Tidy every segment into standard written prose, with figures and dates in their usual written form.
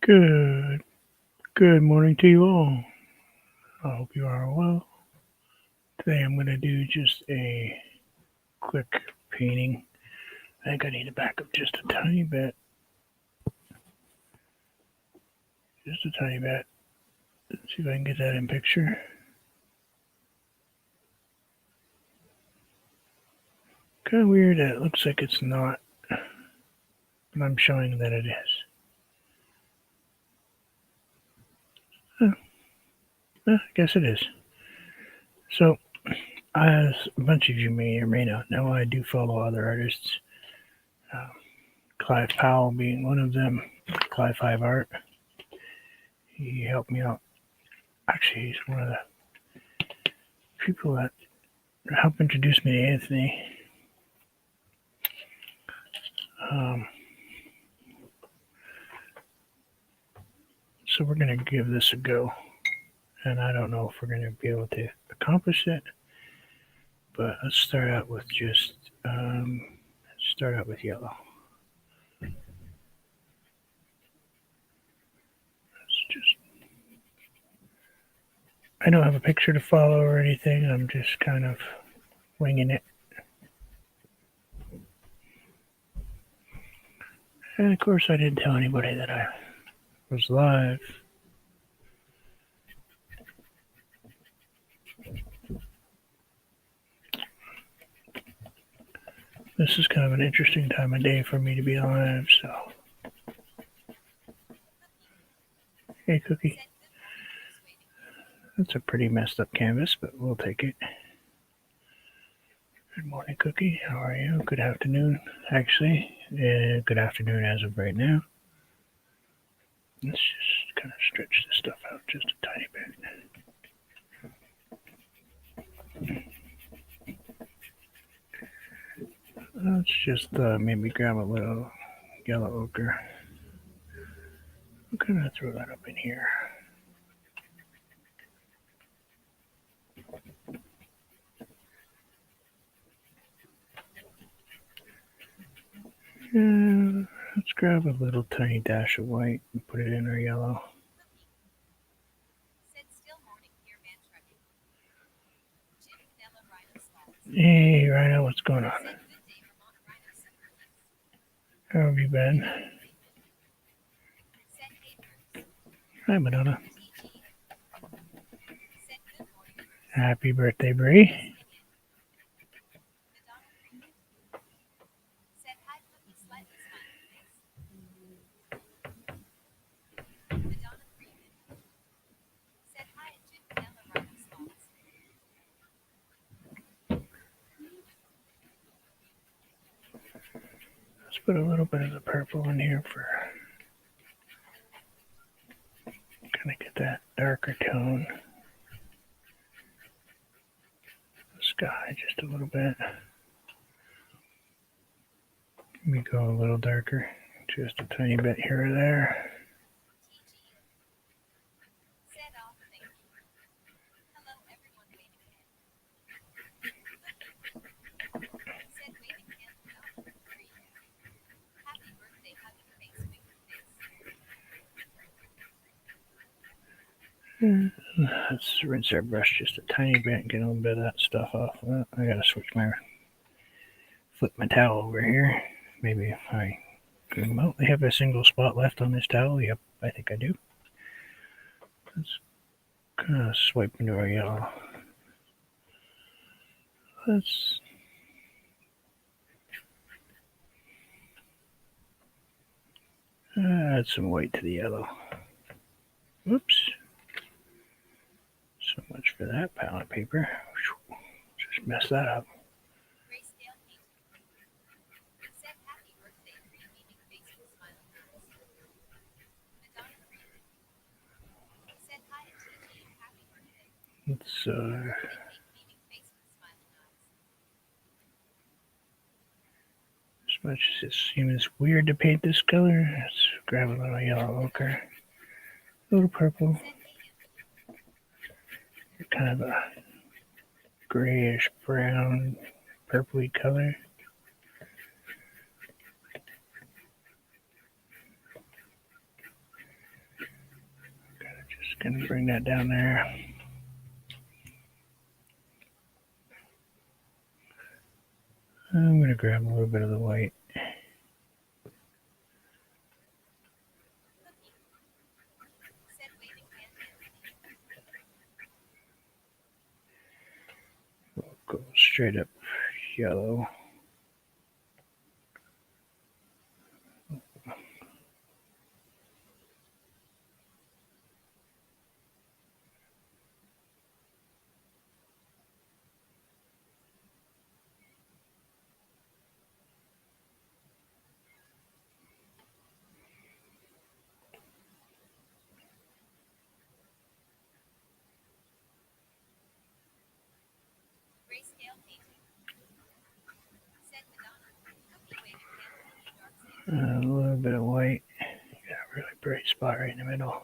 Good, good morning to you all. I hope you are well. Today I'm going to do just a quick painting. I think I need to back up just a tiny bit. Just a tiny bit. Let's see if I can get that in picture. Kind of weird that it looks like it's not, but I'm showing that it is. I guess it is. So, as a bunch of you may or may not know, I do follow other artists. Clive Powell being one of them. Clive Five Art. He helped me out. Actually, he's one of the people that helped introduce me to Anthony. Um, so we're going to give this a go. And I don't know if we're going to be able to accomplish it. But let's start out with yellow. I don't have a picture to follow or anything. I'm just kind of winging it. And of course, I didn't tell anybody that I was live. This is kind of an interesting time of day for me to be live, so. Hey, Cookie. That's a pretty messed up canvas, but we'll take it. Good morning, Cookie. How are you? Good afternoon, actually. Good afternoon as of right now. Let's just kind of stretch this stuff out just a tiny bit. Let's just maybe grab a little yellow ochre. I'm going to throw that up in here. Let's grab a little tiny dash of white and put it in our yellow. Hey, Rhino, what's going on? How have you been? Hi, Madonna. Happy birthday, Bree. Let's put a little bit of the purple in here for kind of get that darker tone. The sky just a little bit. Let me go a little darker, just a tiny bit here or there. Let's rinse our brush just a tiny bit and get a little bit of that stuff off. Well, I gotta flip my towel over here. Maybe if I remotely have a single spot left on this towel. Yep, I think I do. Let's kind of swipe into our yellow. Let's add some white to the yellow. Whoops. So much for that palette paper. Just mess that up. Let's as much as it seems weird to paint this color, let's grab a little yellow ochre, a little purple, kind of a grayish brown, purpley color. Gonna bring that down there. I'm gonna grab a little bit of the white. We'll go straight up yellow. A little bit of white. Got a really bright spot right in the middle.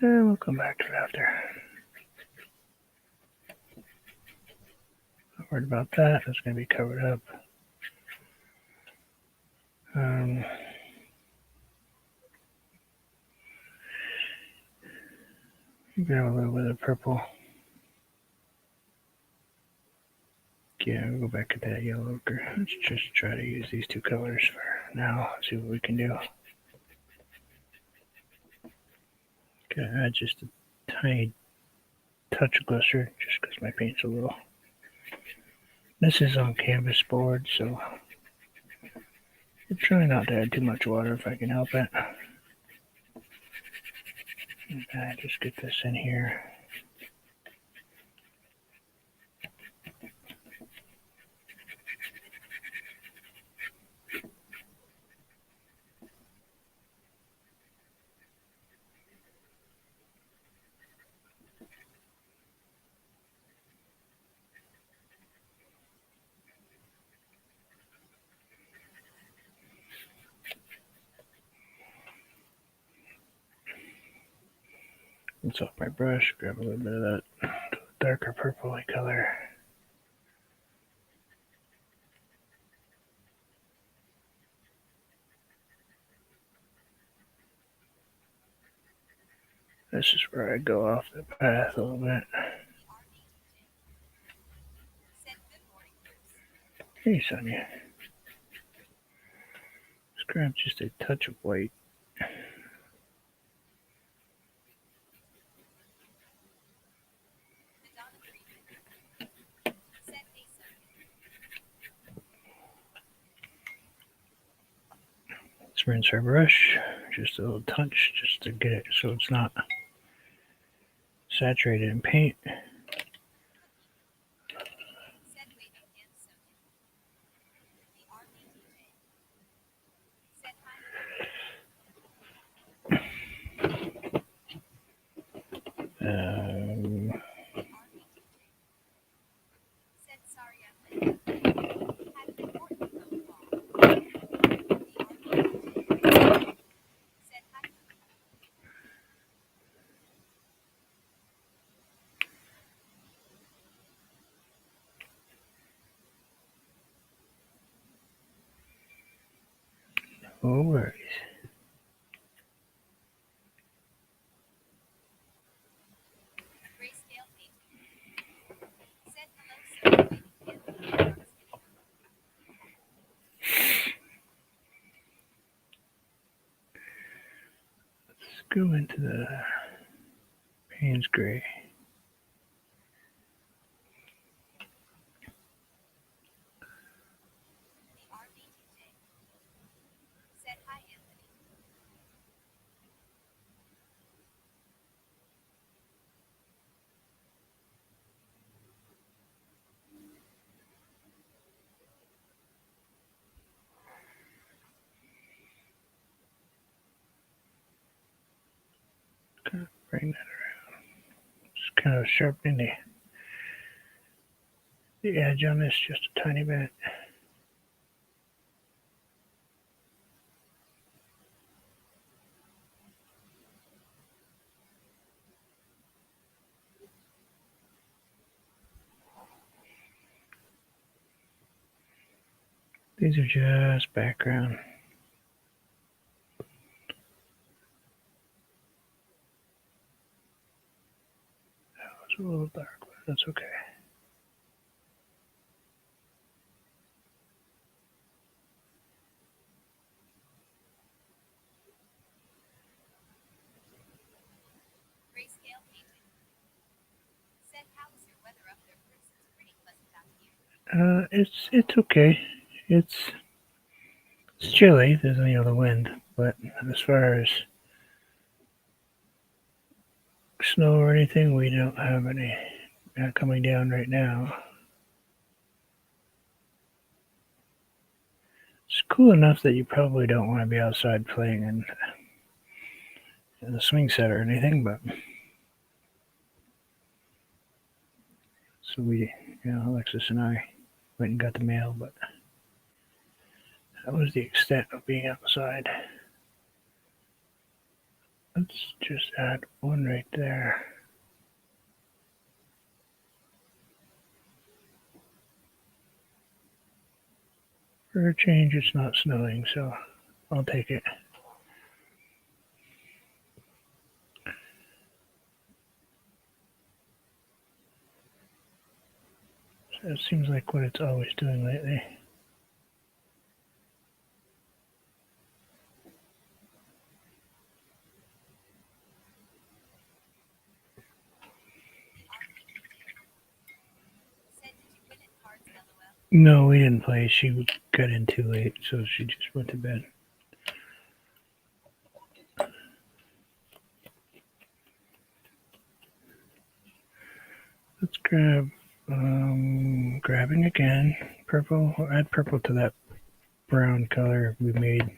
And we'll come back to it after. Not worried about that. It's going to be covered up. Grab a little bit of purple. Yeah, we'll go back to that yellow ochre. Let's just try to use these two colors for now. See what we can do. Okay, add just a tiny touch of glycerin, just because my paint's a little. This is on canvas board, so I'm trying not to add too much water if I can help it. Okay, just get this in here. Let's off my brush, grab a little bit of that darker purpley color. This is where I go off the path a little bit. Hey, Sonia. Let's grab just a touch of white. Let's rinse our brush, just a little touch, just to get it so it's not saturated in paint. No worries. Let's go into the Payne's Gray. Bring that around. Just kind of sharpening the edge on this just a tiny bit. These are just background. a little dark, but that's okay. It's okay. It's chilly. There's the wind, but as far as snow or anything, we don't have any coming down right now. It's cool enough that you probably don't want to be outside playing in the swing set or anything, but so Alexis and I went and got the mail, but that was the extent of being outside. Let's just add one right there. For a change, it's not snowing, so I'll take it. So it seems like what it's always doing lately. No, we didn't play. She got in too late, so she just went to bed. Let's grabbing again. Purple. We'll add purple to that brown color we made.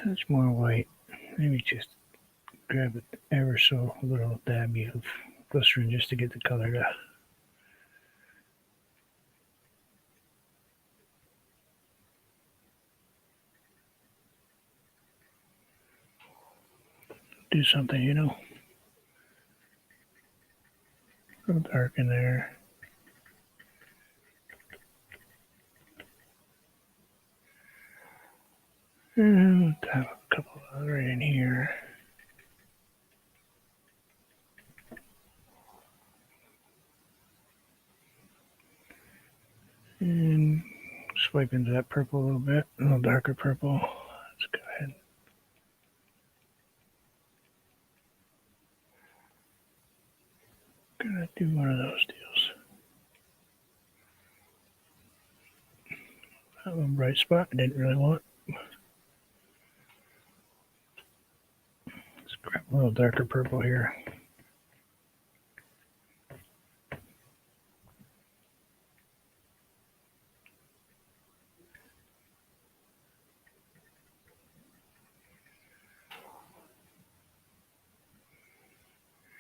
Touch more white. Maybe just grab it ever so little dabby of glycerin just to get the color to do something, A little dark in there. And let's have a couple right in here. And swipe into that purple a little bit, a little darker purple. Let's go ahead. Gonna do one of those deals. That one bright spot I didn't really want. Let's grab a little darker purple here.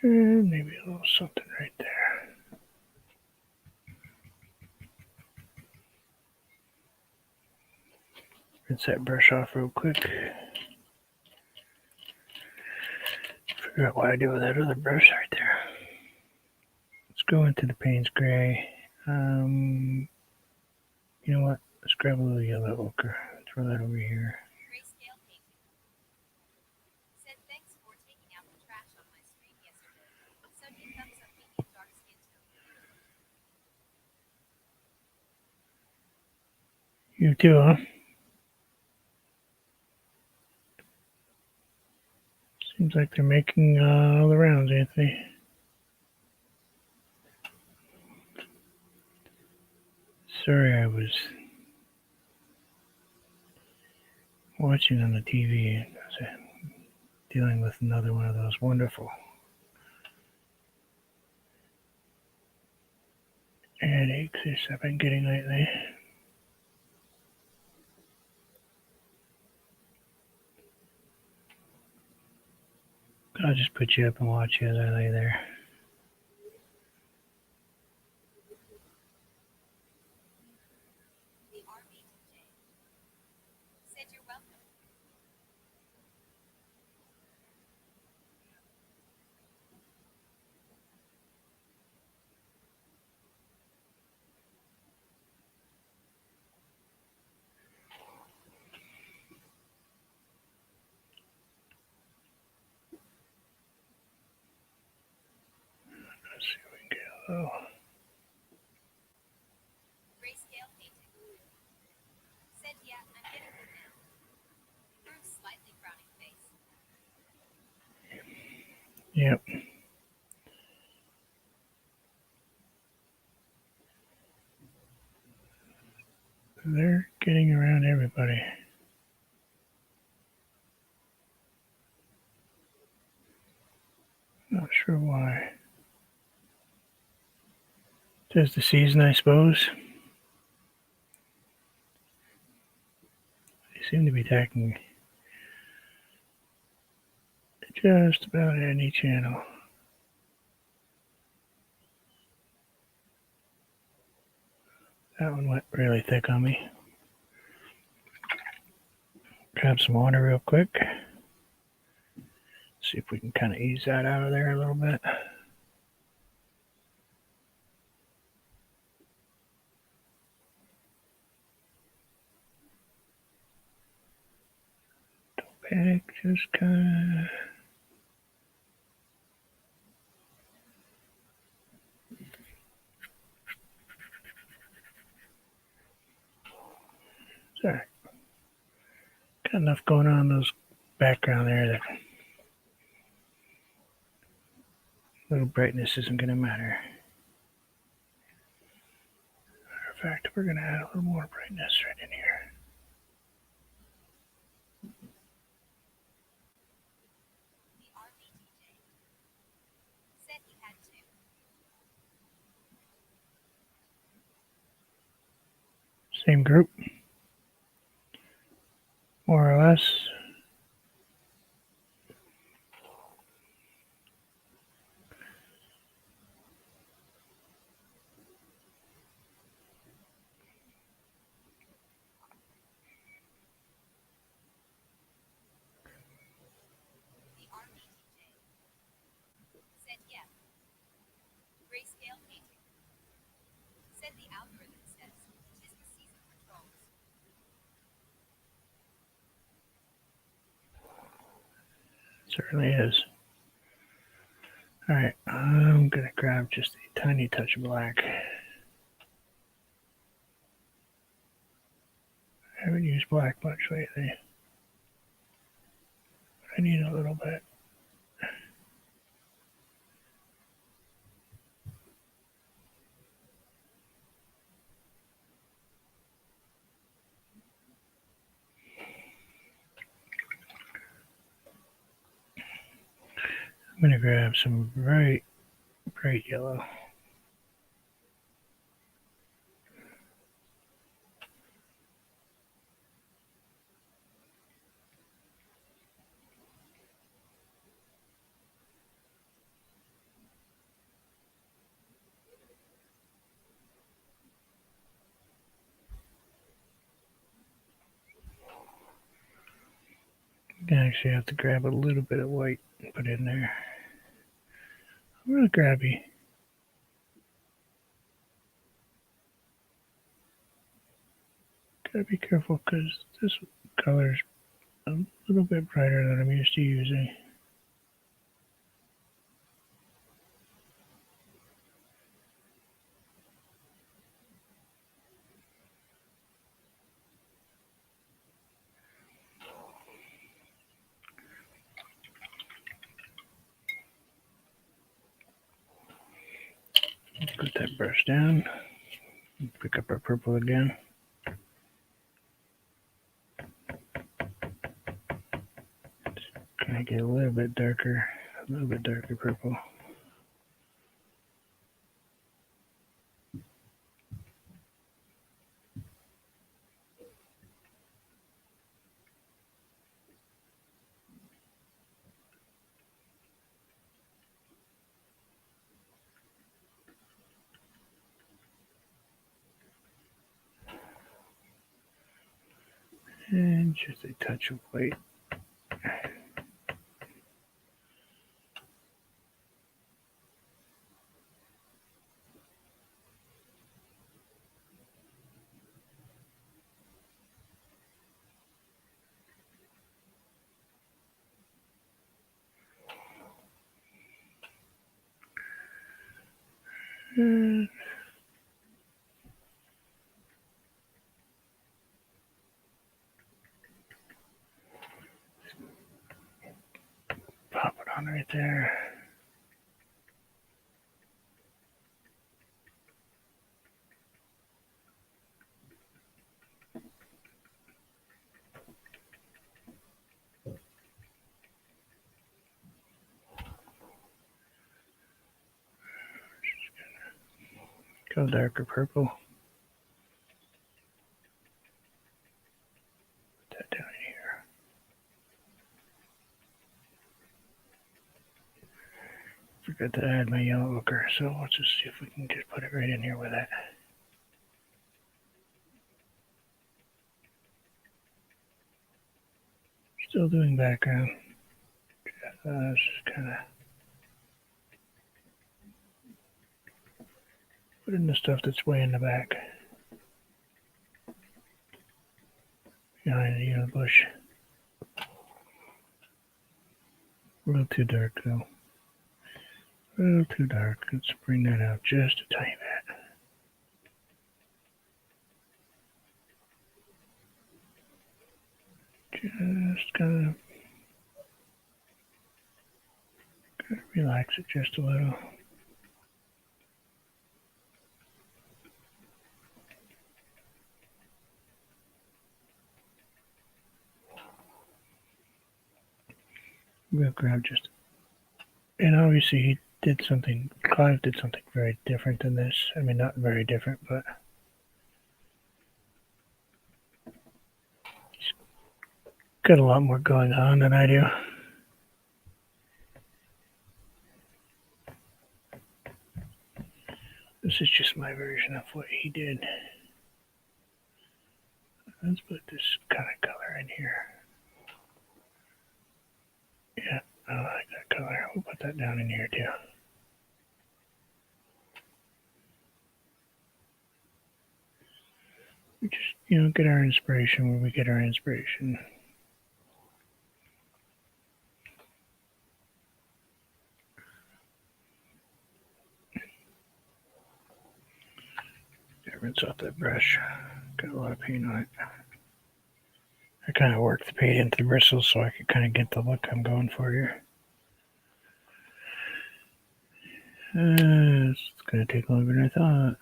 And maybe a little something right there. Rinse that brush off real quick. Figure out what I do with that other brush right there. Let's go into the Payne's Gray. You know what? Let's grab a little yellow ochre. Throw that over here. You too, huh? Seems like they're making all the rounds, Anthony. Sorry, I was watching on the TV and dealing with another one of those wonderful headaches I've been getting lately. I'll just put you up and watch you as I lay there. Let's see if we can get a little. Yep. They're getting around everybody. Not sure why. Tis the season, I suppose. They seem to be attacking just about any channel. That one went really thick on me. Grab some water real quick. See if we can kind of ease that out of there a little bit. Don't panic, just kind of. Sorry. Got enough going on in those background there that little brightness isn't going to matter. Matter of fact, we're going to add a little more brightness right in here. Same group, more or less. Certainly is. Alright, I'm going to grab just a tiny touch of black. I haven't used black much lately. I need a little bit. I'm going to grab some bright yellow. I actually have to grab a little bit of white and put in there. I'm really grabby. Gotta be careful because this color's a little bit brighter than I'm used to using. Put that brush down. Pick up our purple again. Can I get a little bit darker purple? And just a touch of white. And pop it on right there. Go darker purple. Put that down in here. Forgot to add my yellow ochre, so let's just see if we can just put it right in here with it. Still doing background. Just kind of put in the stuff that's way in the back. Behind the bush. A little too dark though. A little too dark. Let's bring that out just a tiny bit. Just kind of relax it just a little. We'll grab just, and obviously he did something, Clive did something very different than this. I mean, not very different, but he's got a lot more going on than I do. This is just my version of what he did. Let's put this kind of color in here. Yeah, I like that color. We'll put that down in here too. We just, get our inspiration where we get our inspiration. Rinse off that brush. Got a lot of paint on it. I kind of worked the paint into the bristles so I could kind of get the look I'm going for here. It's going to take longer than I thought.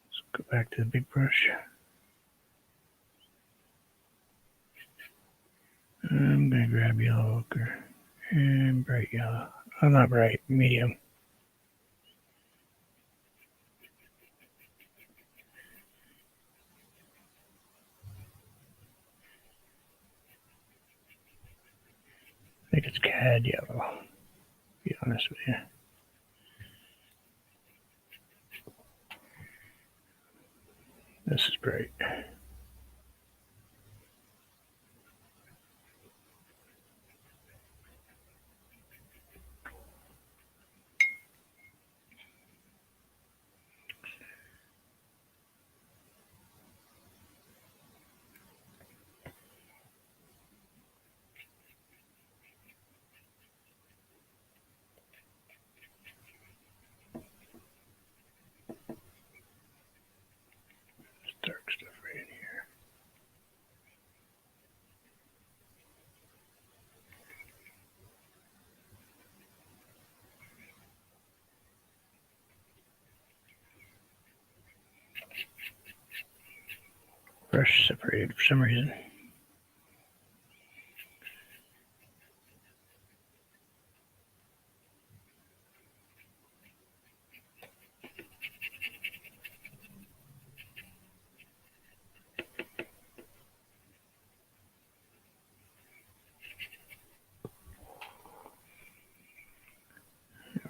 Let's go back to the big brush. I'm going to grab yellow ochre and bright yellow. Oh, not bright, medium. I think it's cad yellow, to be honest with you. This is bright. Dark stuff right in here. Brush separated for some reason.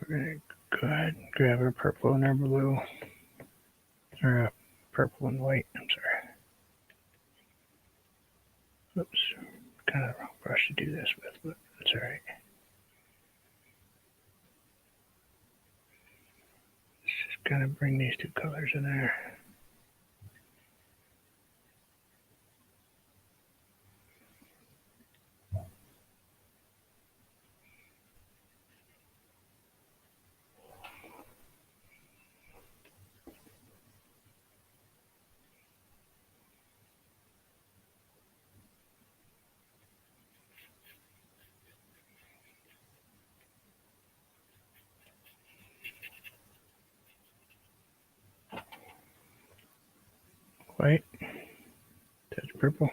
We're going to go ahead and grab our purple and our blue. Or purple and white, I'm sorry. Oops, kind of the wrong brush to do this with, but that's all right. Let's just kind of bring these two colors in there. White, touch purple.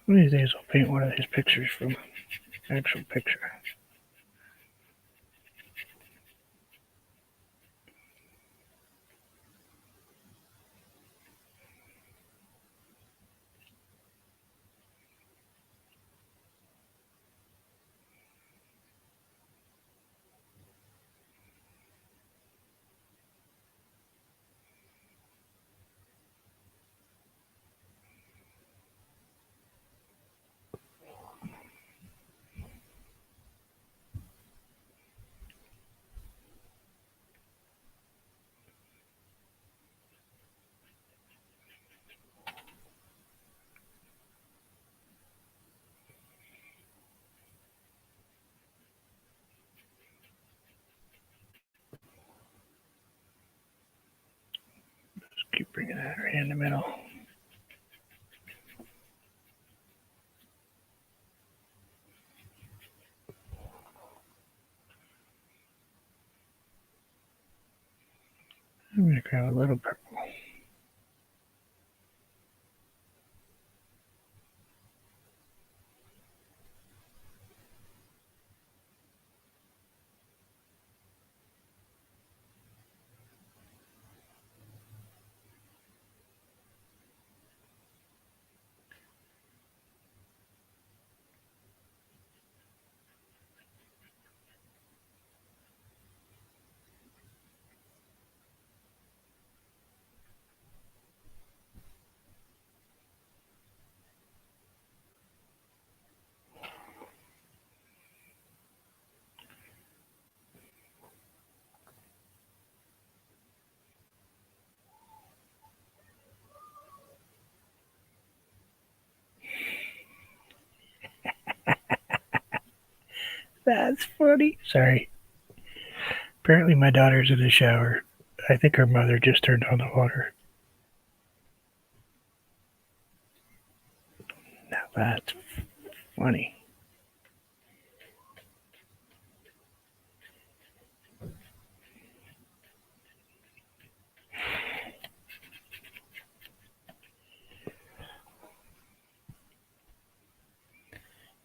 One of these days I'll paint one of these pictures from an actual picture. Just keep bringing that right in the middle. I'm going to grab a little purple. That's funny. Sorry. Apparently my daughter's in the shower. I think her mother just turned on the water. Now that's funny.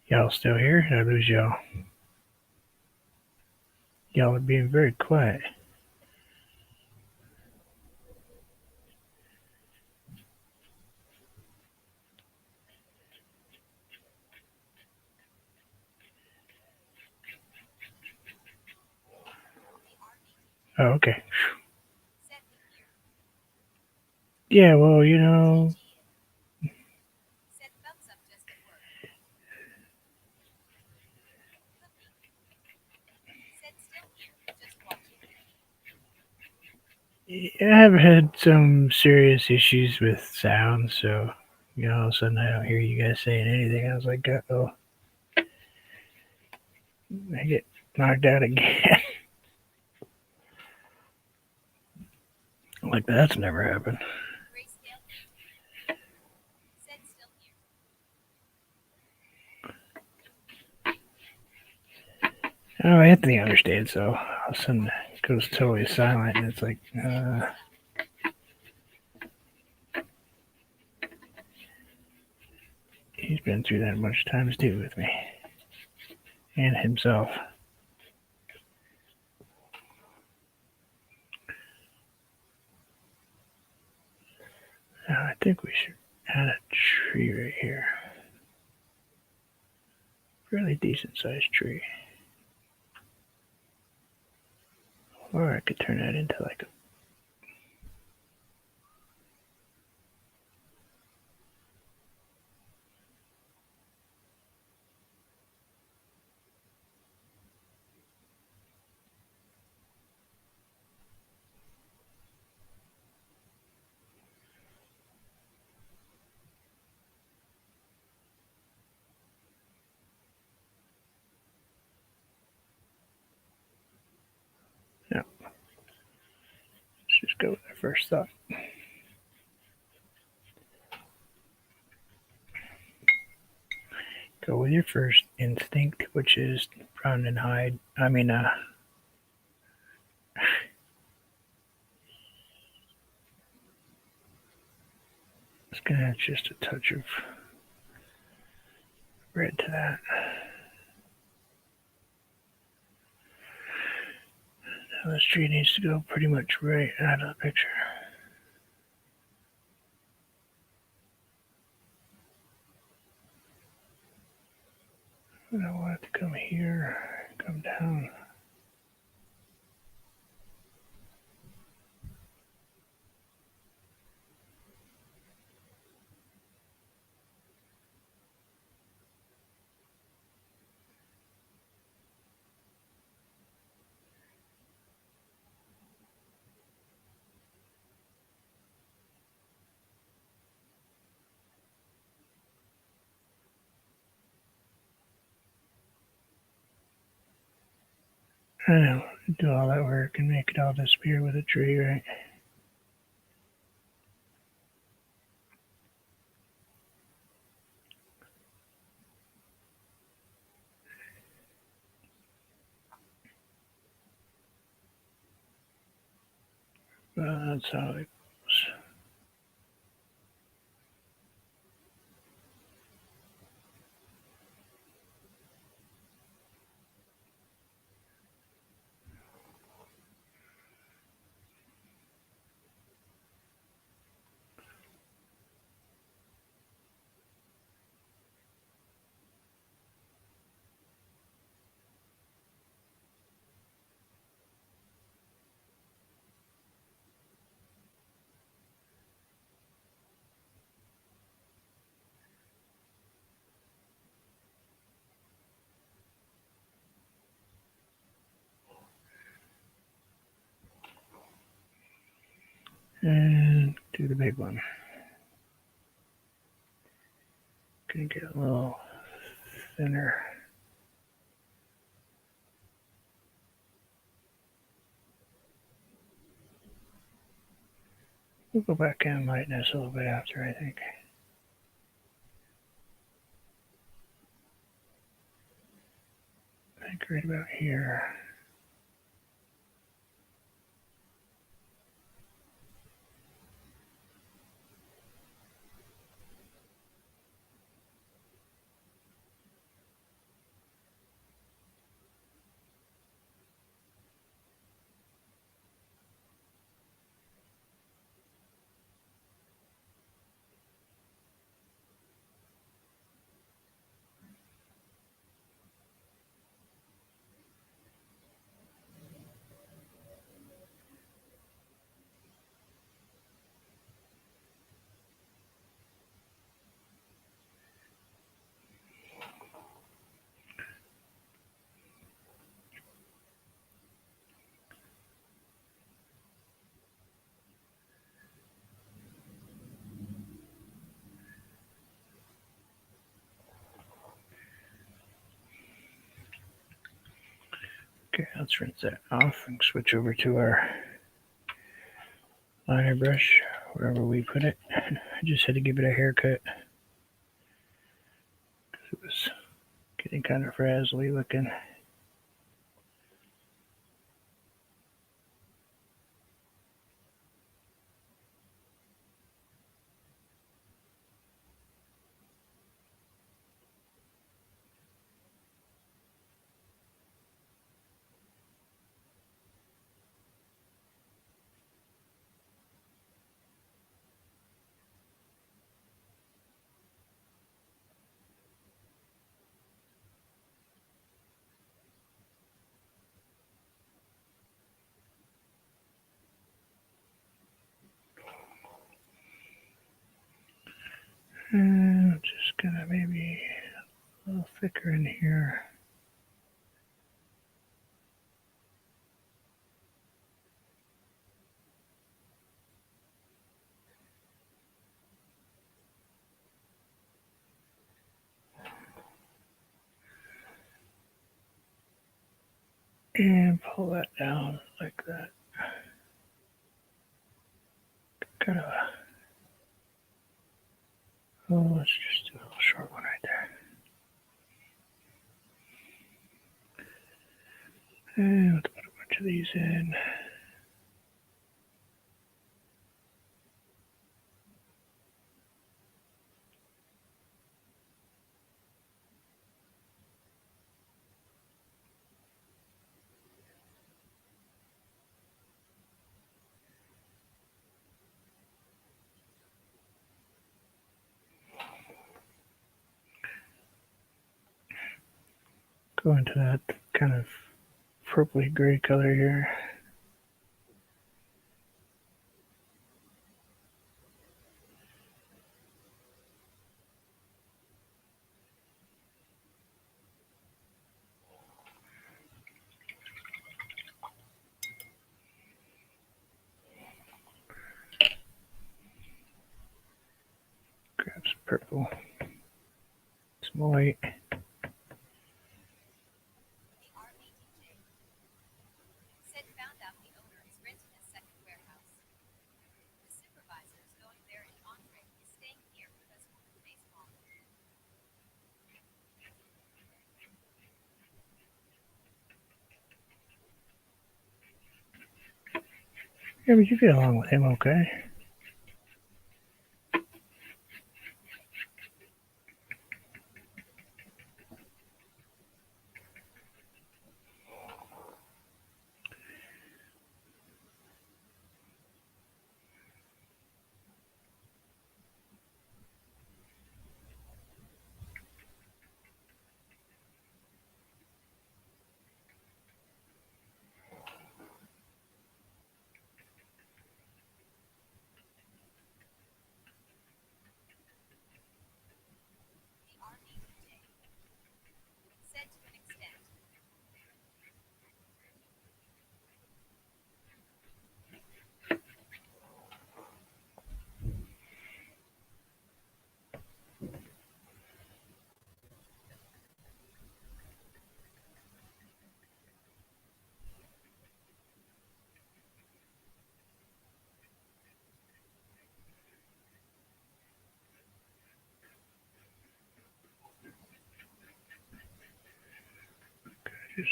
Y'all still here? Did I lose y'all? Y'all are being very quiet. Oh, okay. Yeah, well, you know. I've had some serious issues with sound, so all of a sudden I don't hear you guys saying anything. I was like, oh, I get knocked out again. Like that's never happened. Oh, Anthony understands, so all of a sudden it goes totally silent, and it's like, he's been through that much times too with me and himself. Now, I think we should add a tree right here. Fairly decent sized tree. Or I could turn that into like a no. Let's just go with our first thought. Go with your first instinct, which is run and hide. It's gonna add just a touch of red to that. Now this tree needs to go pretty much right out of the picture. And I want it to come here, come down. I know, do all that work and make it all disappear with a tree, right? Well, that's how it goes. And do the big one. Gonna get a little thinner. We'll go back and lighten this a little bit after, I think. I think right about here. Okay, let's rinse that off and switch over to our liner brush, wherever we put it. I just had to give it a haircut because it was getting kind of frazzly looking. And just gonna maybe a little thicker in here. And pull that down like that. Kind of let's just do a little short one right there. And let's put a bunch of these in. Go into that kind of purpley gray color here. Grab some purple, some white. Yeah, but you get along with him okay. Just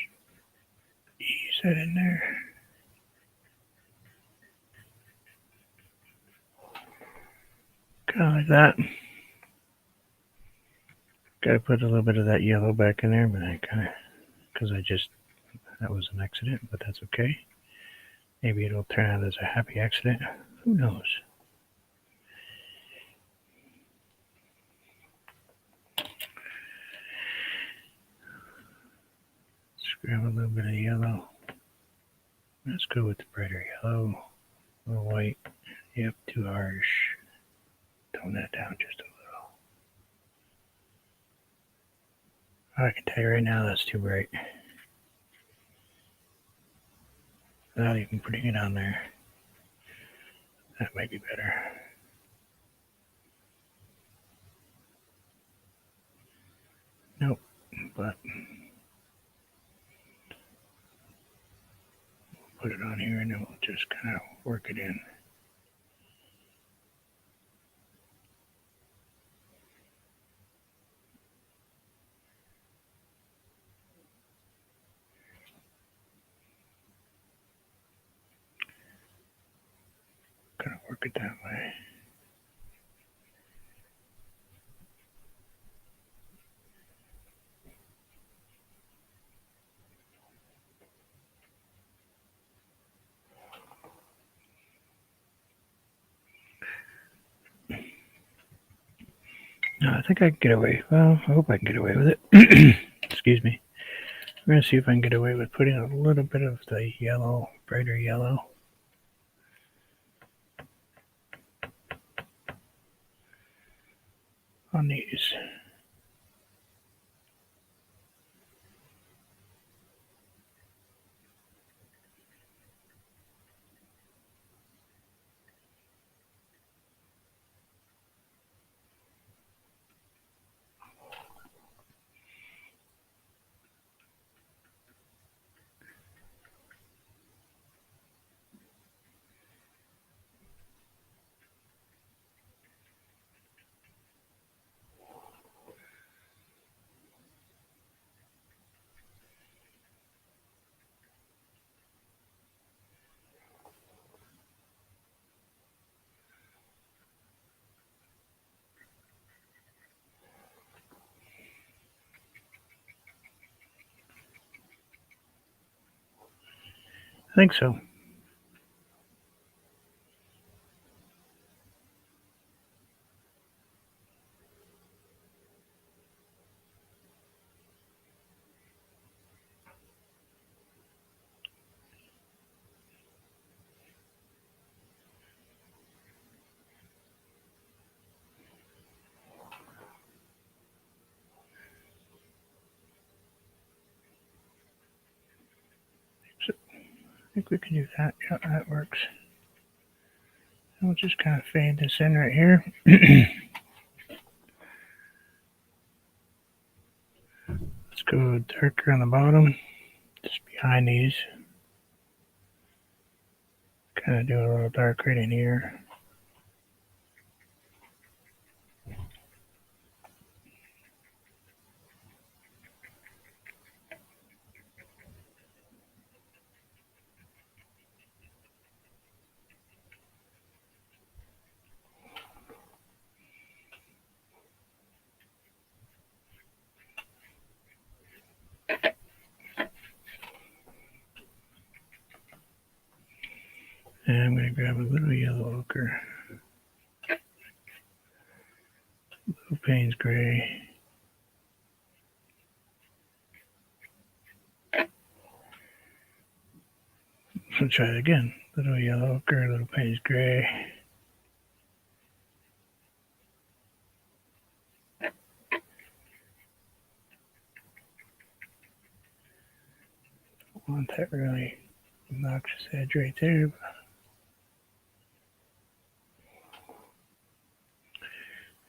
ease that in there. Kind of like that. Got to put a little bit of that yellow back in there, but I kind of, because that was an accident, but that's okay. Maybe it'll turn out as a happy accident. Who knows? Let's grab a little bit of yellow. Let's go with the brighter yellow. A little white. Yep, too harsh. Tone that down just a little. I can tell you right now that's too bright. Without even putting it on there. That might be better. Nope, but put it on here and then we'll just kind of work it in. Kind of work it that way. No, I think I can get away. Well, I hope I can get away with it. Excuse me. I'm going to see if I can get away with putting a little bit of the yellow, brighter yellow. on these. I think so. So I think we can do that. Yeah, that works. We'll just kind of fade this in right here. Let's go darker on the bottom, just behind these. Kind of do a little dark right in here. And I'm going to grab a little yellow ochre, little Payne's gray. Let's try it again. Little yellow ochre, little Payne's gray. Don't want that really obnoxious edge right there.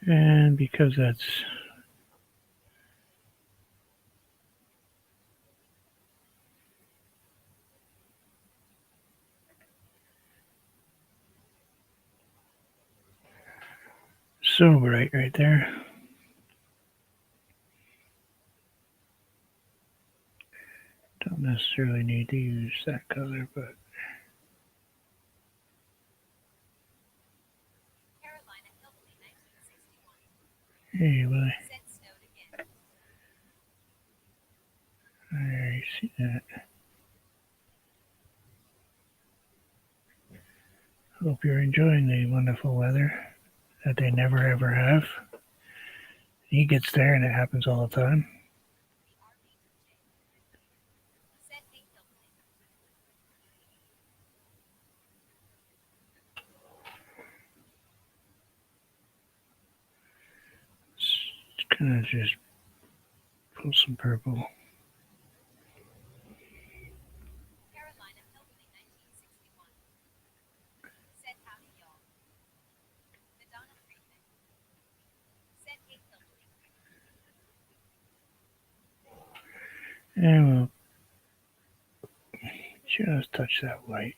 And because that's so bright right there, don't necessarily need to use that color, but anyway, there you see that. Hope you're enjoying the wonderful weather that they never ever have. He gets there and it happens all the time. Let's kind of just pull some purple. And we'll just touch that white.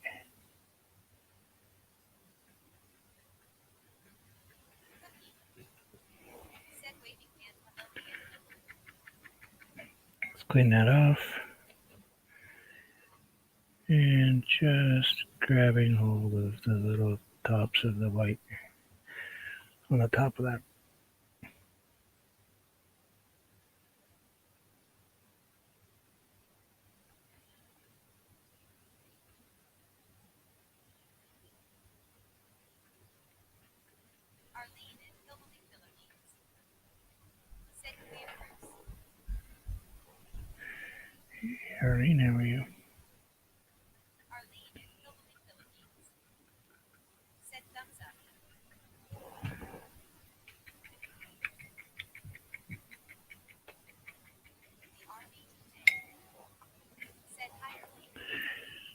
Let's clean that off. And just grabbing hold of the little tops of the white on the top of that. Arlene, how are you?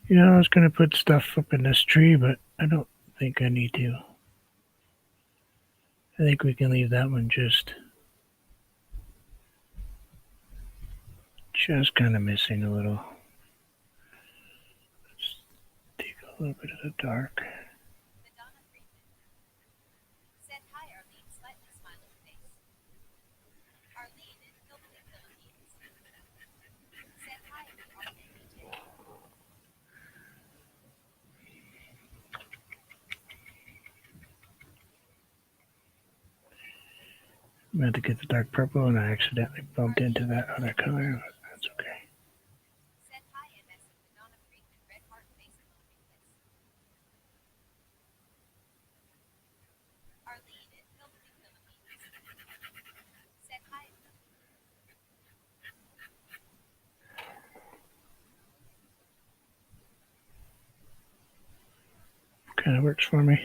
I was going to put stuff up in this tree, but I don't think I need to. I think we can leave that one just kind of missing a little. Let's take a little bit of the dark. I meant to get the dark purple and I accidentally bumped into that other color. That's okay. Kind of works for me.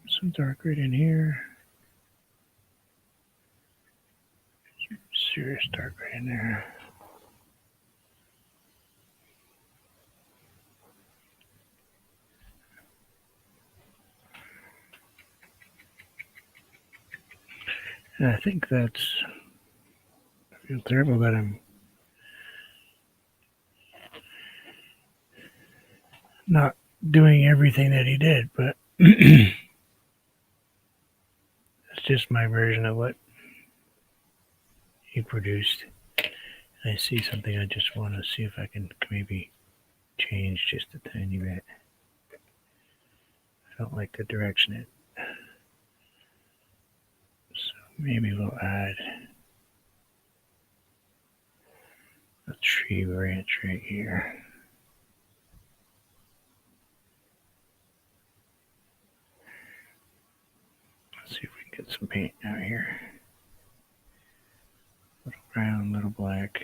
Some dark right in here. Serious dark right in there. And I think I feel terrible that I'm not doing everything that he did, but it's just my version of what he produced. I see something I just want to see if I can maybe change just a tiny bit. I don't like the direction it. So maybe we'll add a tree branch right here. Let's see if we can get some paint out here. Little brown, little black.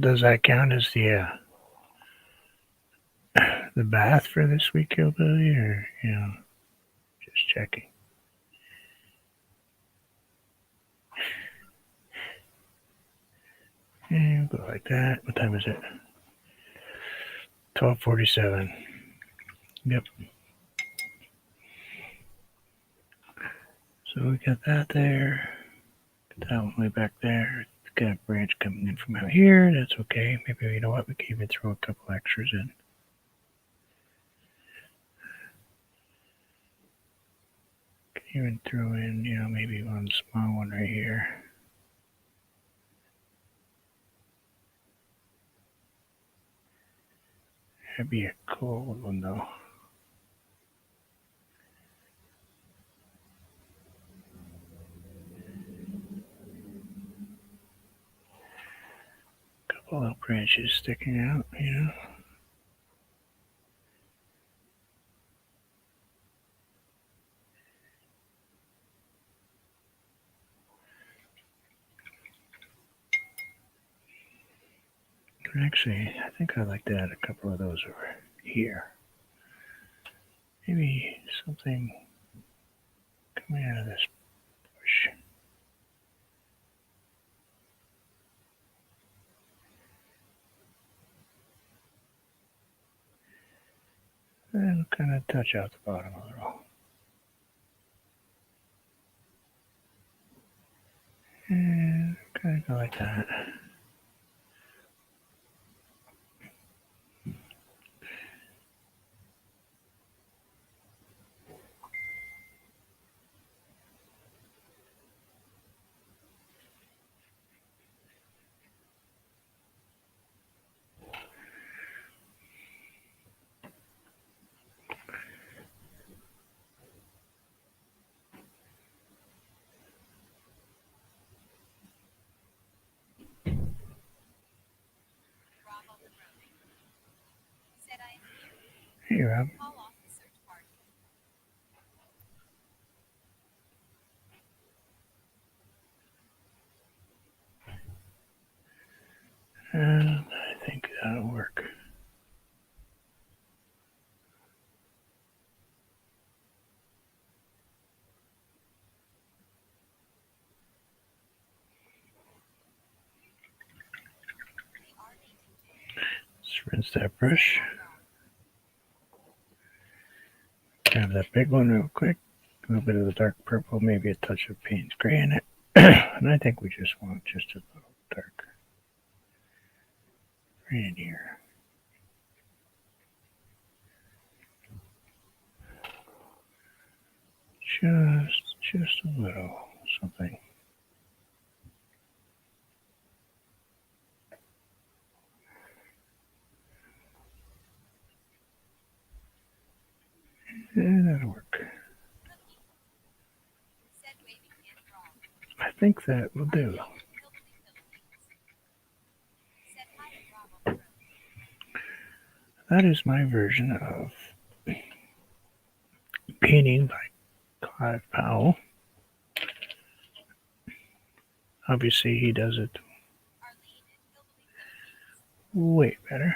Does that count as the bath for this week, Hillbilly, or just checking? And go like that. What time is it? 12:47. Yep. So we got that there. Got that one way back there. Got a branch coming in from out here. That's okay. Maybe, you know what? We can even throw a couple extras in. Can even throw in, maybe one small one right here. That'd be a cool one, though. Couple little branches sticking out, Actually, I think I'd like to add a couple of those over here. Maybe something coming out of this bush. And kind of touch out the bottom a little. And kind of go like that. Hey, Rob. And I think that'll work. Let's rinse that brush. Grab that big one real quick. A little bit of the dark purple, maybe a touch of Payne's gray in it. And I think we just want just a little dark right in here. Just a little something. And that'll work. I think that will do. That is my version of painting by Clive Powell. Obviously, he does it way better.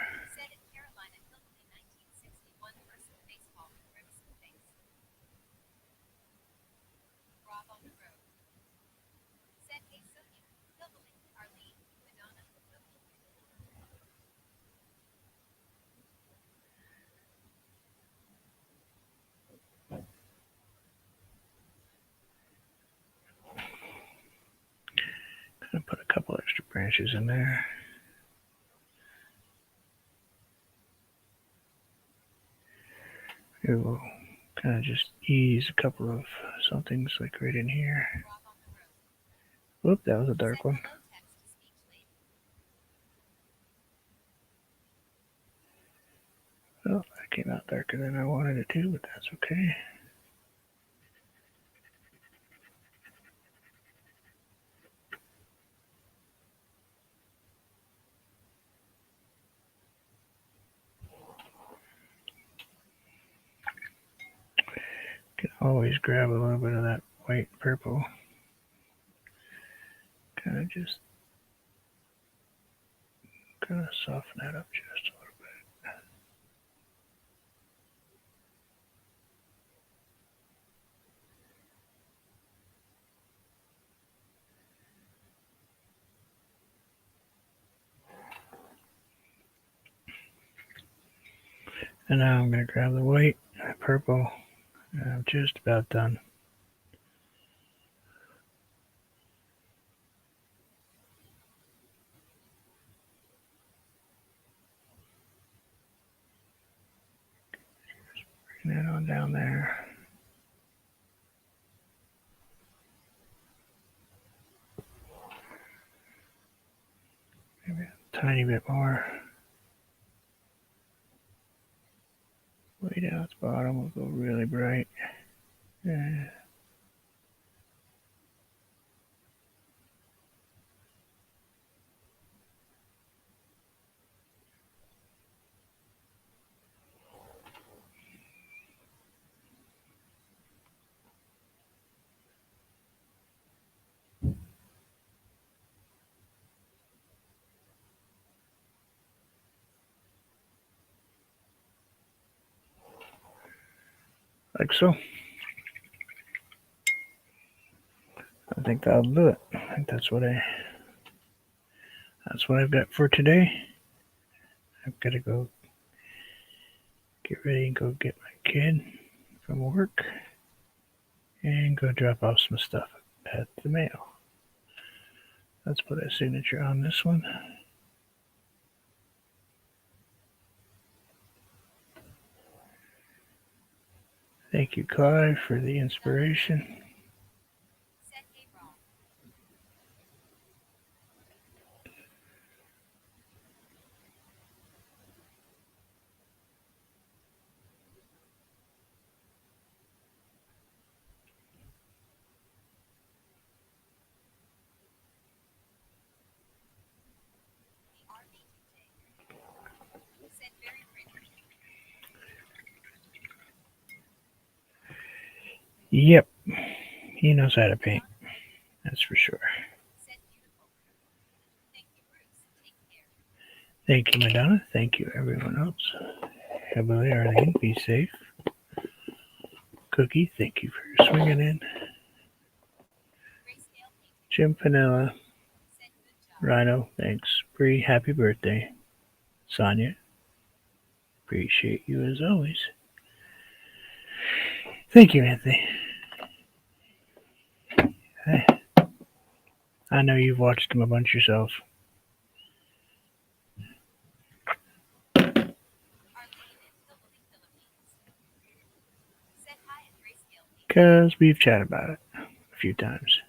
Gonna put a couple extra branches in there. It will kind of just ease a couple of somethings like right in here. Whoop, that was a dark one. Well, that came out darker than I wanted it to, but that's okay. Can always grab a little bit of that white purple. Kind of soften that up just a little bit. And now I'm going to grab the white, purple, and I'm just about done. Bring that on down there. Maybe a tiny bit more. Way down at the bottom will go really bright. Yeah. Like so. I think that'll do it. I think that's what I've got for today. I've got to go get ready and go get my kid from work and go drop off some stuff at the mail. Let's put a signature on this one. Thank you, Clive, for the inspiration. Yep, he knows how to paint. That's for sure. Thank you, Madonna. Thank you, everyone else. Heavily, Arlene, be safe. Cookie, thank you for swinging in. Jim Panella, Rhino, thanks. Bree, happy birthday. Sonia, appreciate you as always. Thank you, Anthony. I know you've watched them a bunch yourself. Because we've chatted about it a few times.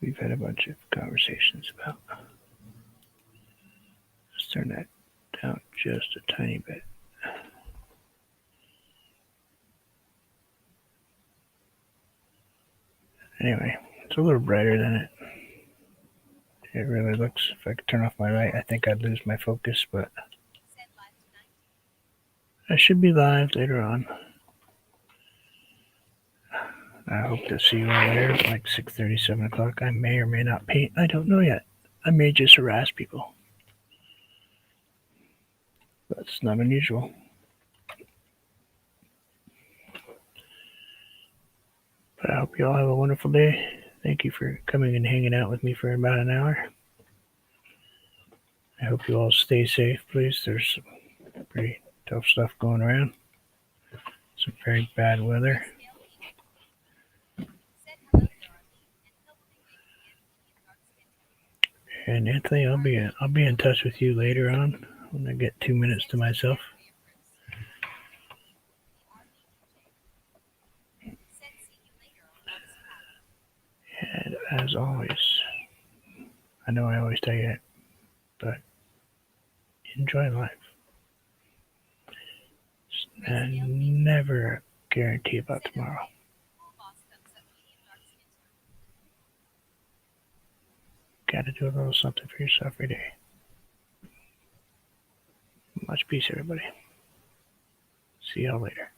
We've had a bunch of conversations about. Let's turn that down just a tiny bit. Anyway, it's a little brighter than it really looks. If I could turn off my light, I think I'd lose my focus, but I should be live later on. I hope to see you all there at like 6:30, 7 o'clock. I may or may not paint. I don't know yet. I may just harass people. That's not unusual. But I hope you all have a wonderful day. Thank you for coming and hanging out with me for about an hour. I hope you all stay safe, please. There's some pretty tough stuff going around. Some very bad weather. And Anthony, I'll be in touch with you later on when I get 2 minutes to myself. And as always, I know I always tell you that, but enjoy life. And never guarantee about tomorrow. Gotta do a little something for yourself every day. Much peace, everybody. See y'all later.